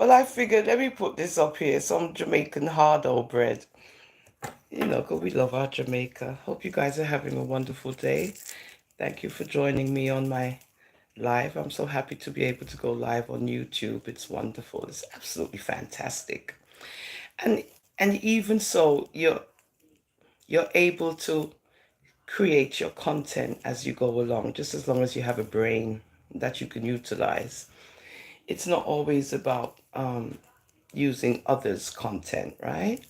Well, I figured let me put this up here, some Jamaican hardo bread. You know, 'cause we love our Jamaica. Hope you guys are having a wonderful day. Thank you for joining me on my live. I'm so happy to be able to go live on YouTube. It's wonderful. It's absolutely fantastic. And even so, you're able to create your content as you go along, just as long as you have a brain that you can utilize. It's not always about using others' content, right?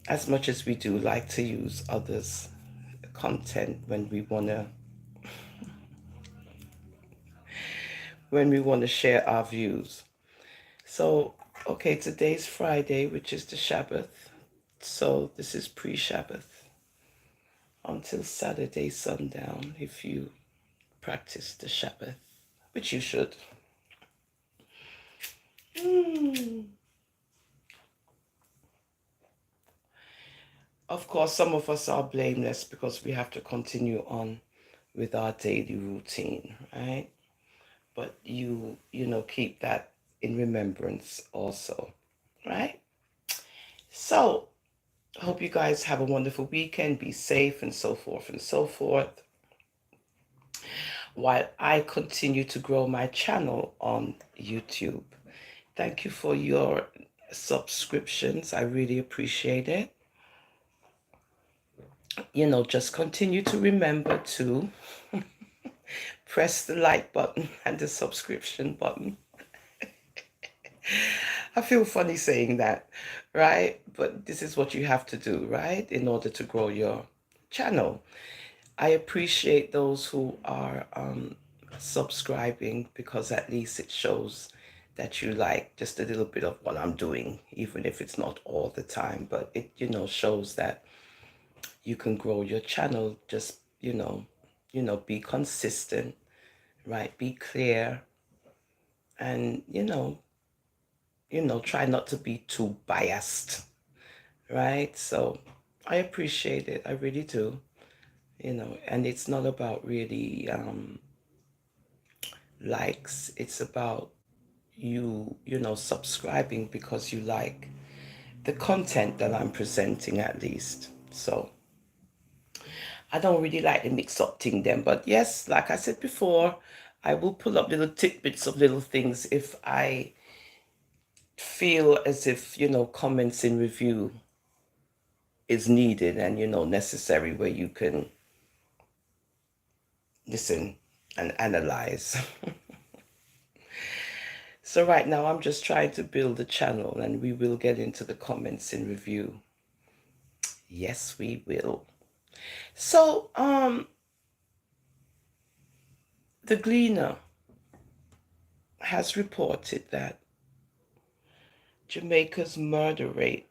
As much as we do like to use others' content when we want to share our views. So, okay, today's Friday, which is the Sabbath. So this is pre-Sabbath until Saturday sundown if you practice the Sabbath, which you should. Of course, some of us are blameless because we have to continue on with our daily routine, right? But you know, keep that in remembrance also, right? So, I hope you guys have a wonderful weekend, be safe, and so forth and so forth, while I continue to grow my channel on YouTube. Thank you for your subscriptions. I really appreciate it. You know, just continue to remember to press the like button and the subscription button. I feel funny saying that, right? But this is what you have to do, right? In order to grow your channel. I appreciate those who are subscribing because at least it shows that you like just a little bit of what I'm doing, even if it's not all the time, but it, you know, shows that you can grow your channel. Just, be consistent, right? Be clear and, try not to be too biased, right? So I appreciate it. I really do, and it's not about really likes. It's about subscribing because you like the content that I'm presenting at least. So I don't really like the mix up thing then, but yes, like I said before, I will pull up little tidbits of little things if I feel as if, comments in review is needed and, necessary, where you can listen and analyze. So right now I'm just trying to build a channel and we will get into the comments in review. Yes, we will. So, the Gleaner has reported that Jamaica's murder rate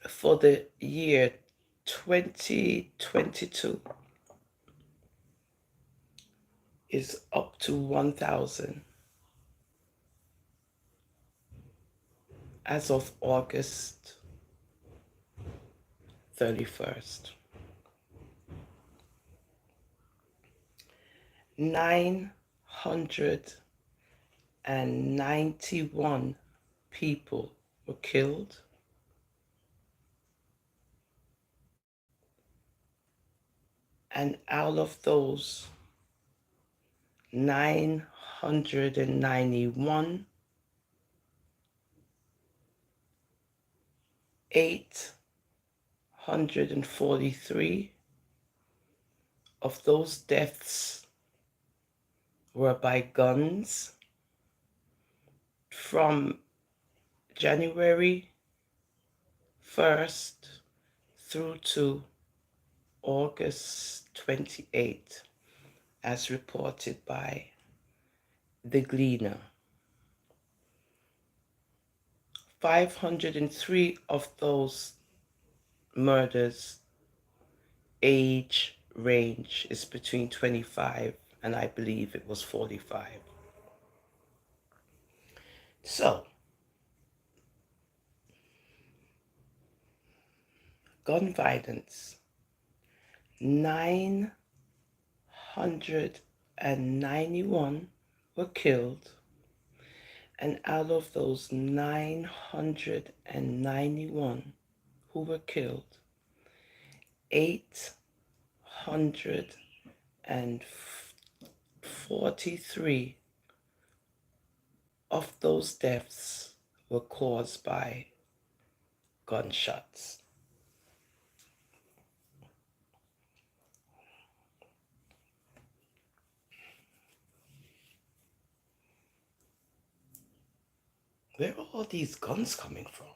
for the year 2022 is up to 1,000 as of August 31st. 991 people were killed. And out of those 991, 843 of those deaths were by guns from January 1st through to August 28th, as reported by The Gleaner. 503 of those murders, age range is between 25 and I believe it was 45. So, gun violence, 991 were killed, And out of those 991 who were killed, 843 of those deaths were caused by gunshots. Where are all these guns coming from?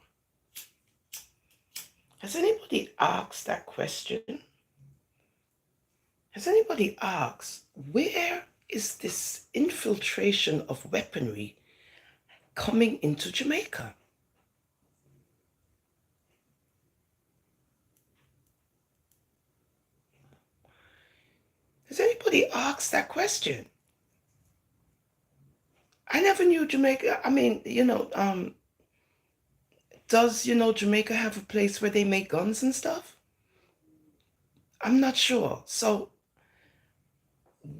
Has anybody asked that question? Has anybody asked, where is this infiltration of weaponry coming into Jamaica? Has anybody asked that question? I never knew Jamaica. I mean, does, Jamaica have a place where they make guns and stuff? I'm not sure. So,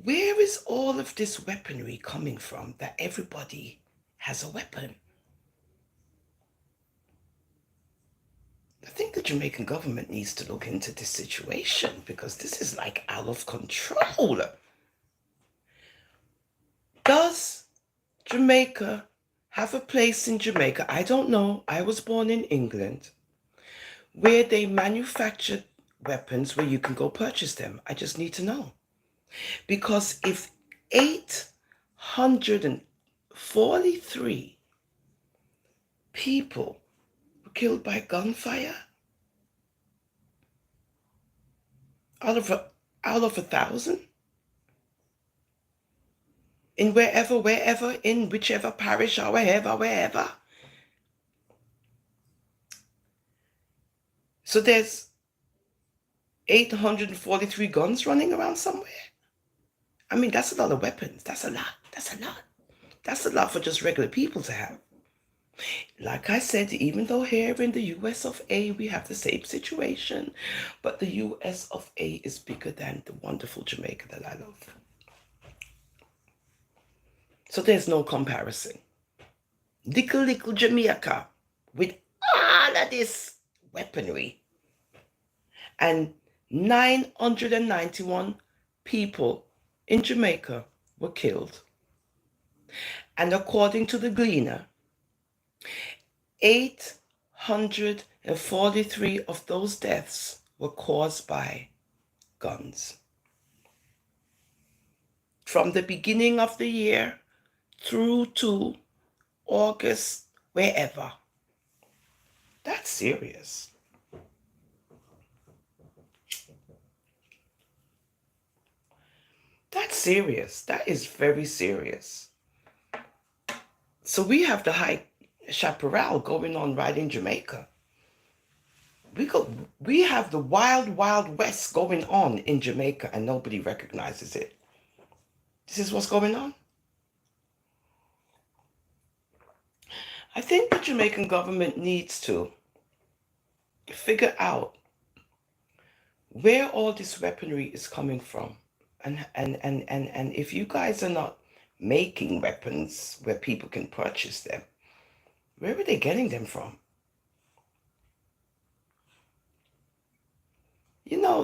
where is all of this weaponry coming from that everybody has a weapon? I think the Jamaican government needs to look into this situation because this is like out of control. Does Jamaica have a place in Jamaica? I don't know. I was born in England where they manufacture weapons where you can go purchase them. I just need to know. Because if 843 people were killed by gunfire out of 1,000, in wherever, in whichever parish or wherever. So there's 843 guns running around somewhere. I mean, that's a lot of weapons. That's a lot. That's a lot for just regular people to have. Like I said, even though here in the US of A, we have the same situation, but the US of A is bigger than the wonderful Jamaica that I love. So there's no comparison. Little Jamaica with all of this weaponry. And 991 people in Jamaica were killed. And according to the Gleaner, 843 of those deaths were caused by guns. From the beginning of the year through to August, wherever. That's serious. That's serious. That is very serious. So we have the high chaparral going on right in Jamaica. We have the wild, wild west going on in Jamaica and nobody recognizes it. This is what's going on. I think the Jamaican government needs to figure out where all this weaponry is coming from. And if you guys are not making weapons where people can purchase them, where are they getting them from?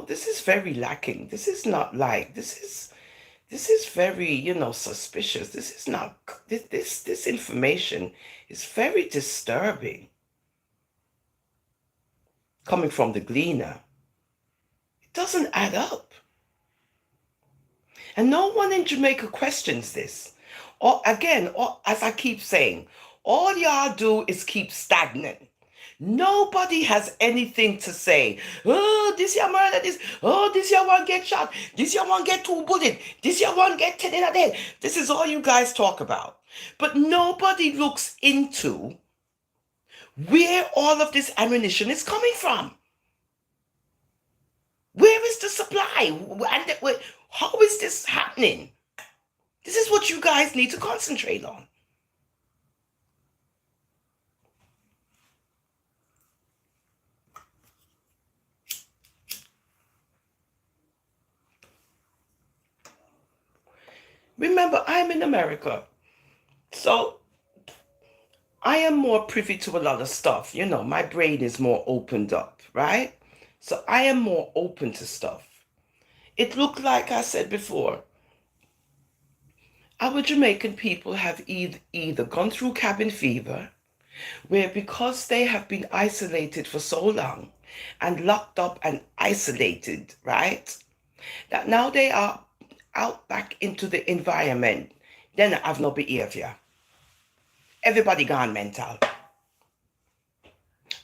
This is very lacking. This is not like, this is very, suspicious. This is not, this information is very disturbing. Coming from the Gleaner. It doesn't add up. And no one in Jamaica questions this. Or as I keep saying, all y'all do is keep stagnant. Nobody has anything to say. Oh, this year murder this. Oh, this year one get shot. This year one get 2 bullets. This year one get 10 in a day. This is all you guys talk about. But nobody looks into where all of this ammunition is coming from. Where is the supply? And how is this happening? This is what you guys need to concentrate on. Remember, I'm in America. So I am more privy to a lot of stuff. My brain is more opened up, right? So I am more open to stuff. It looked like I said before, our Jamaican people have either gone through cabin fever, where because they have been isolated for so long and locked up and isolated, right? That now they are out back into the environment, then have no behavior. Everybody gone mental.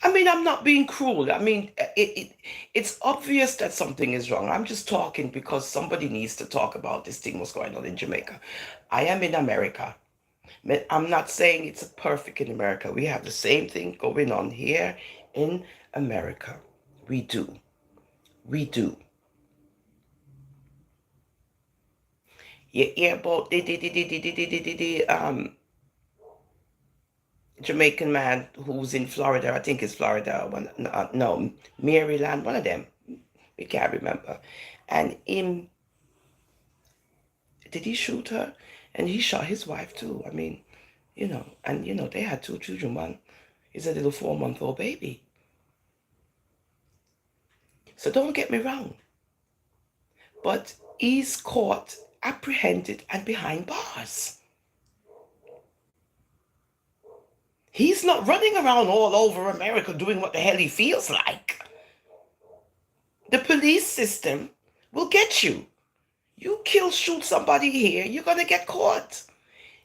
I mean, I'm not being cruel. I mean, it's obvious that something is wrong. I'm just talking because somebody needs to talk about this thing, what's going on in Jamaica. I am in America. I'm not saying it's perfect in America. We have the same thing going on here in America. We do. We do. You hear about the Jamaican man who's in Florida. I think it's Florida. No, Maryland. One of them. We can't remember. And him, did he shoot her? And he shot his wife too. I mean, and they had two children. One is a little 4-month-old baby. So don't get me wrong. But he's caught, apprehended, and behind bars. He's not running around all over America doing what the hell he feels like. The police system will get you. You shoot somebody here, you're going to get caught.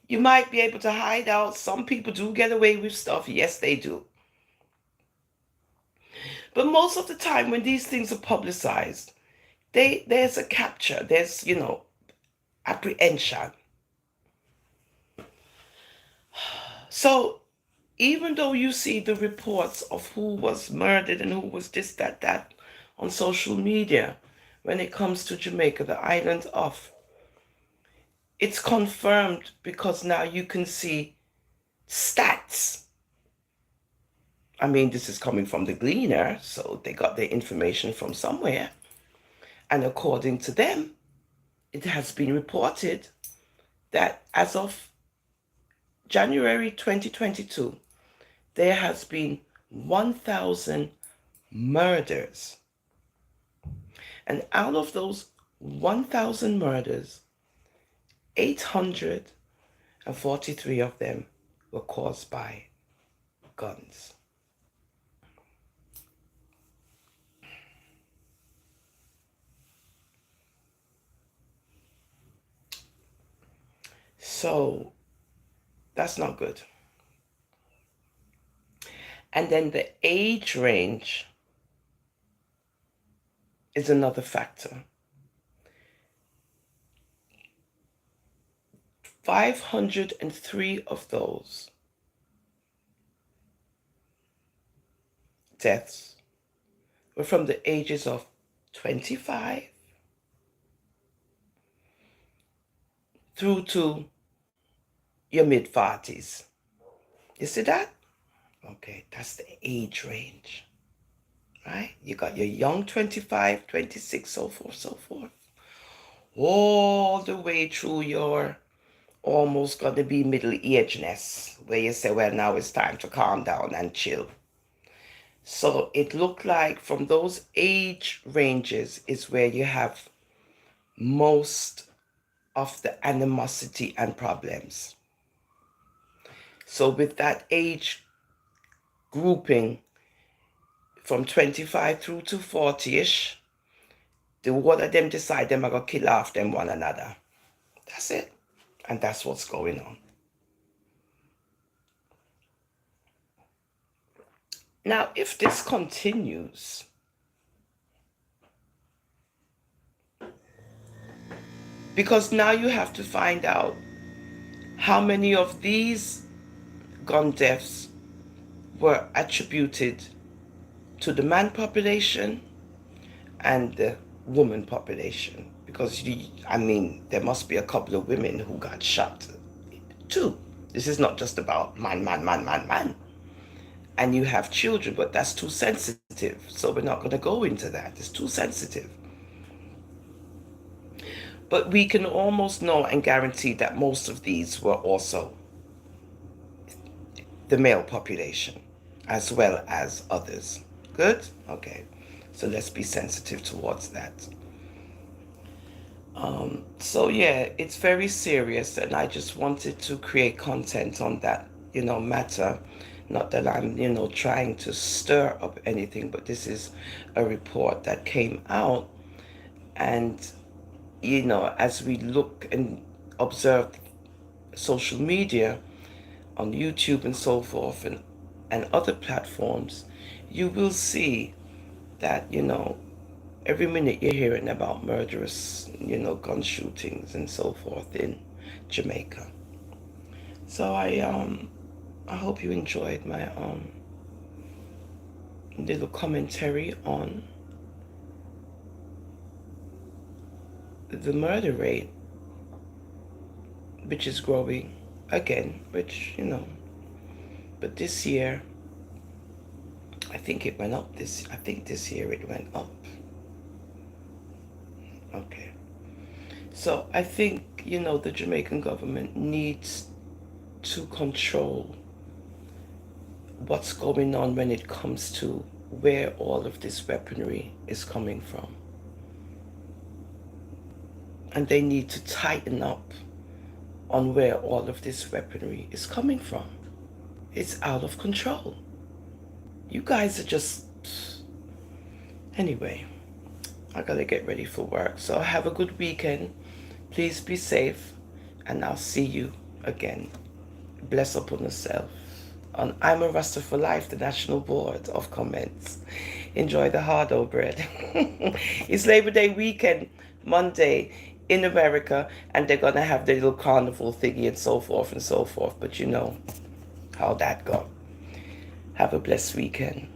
You might be able to hide out. Some people do get away with stuff. Yes, they do. But most of the time when these things are publicized, there's a capture. There's, apprehension. So even though you see the reports of who was murdered and who was this, that on social media, when it comes to Jamaica, the island of, it's confirmed because now you can see stats. I mean, this is coming from the Gleaner, so they got their information from somewhere. And according to them, it has been reported that as of January 2022, there has been 1,000 murders. And out of those 1,000 murders, 843 of them were caused by guns. So that's not good. And then the age range is another factor. 503 of those deaths were from the ages of 25 through to your mid-40s. You see that? Okay, that's the age range, right? You got your young 25, 26, so forth, all the way through your almost going to be middle-agedness, where you say, well, now it's time to calm down and chill. So it looked like from those age ranges is where you have most of the animosity and problems. So with that age grouping from 25 through to 40-ish, the one of them decide them are going to kill off them one another. That's it. And that's what's going on. Now, if this continues, because now you have to find out how many of these gun deaths were attributed to the man population and the woman population. Because, there must be a couple of women who got shot too. This is not just about man. And you have children, but that's too sensitive. So we're not going to go into that. It's too sensitive. But we can almost know and guarantee that most of these were also the male population as well as others. Good? Okay. So let's be sensitive towards that. So yeah, it's very serious, and I just wanted to create content on that, matter. Not that I'm, trying to stir up anything, but this is a report that came out, and as we look and observe social media on YouTube and so forth, and other platforms, you will see that, every minute you're hearing about murderous, gun shootings and so forth in Jamaica. So I hope you enjoyed my little commentary on the murder rate, which is growing again, which, but this year, I think it went up I think this year it went up. Okay. So I think, the Jamaican government needs to control what's going on when it comes to where all of this weaponry is coming from. And they need to tighten up on where all of this weaponry is coming from. It's out of control. You guys are just... Anyway, I gotta get ready for work. So have a good weekend. Please be safe. And I'll see you again. Bless upon yourself. On I'm a Rasta for Life, the National Board of Comments. Enjoy the hardo bread. It's Labor Day weekend, Monday in America, and they're gonna have their little carnival thingy and so forth and so forth. But you know how that go. Have a blessed weekend.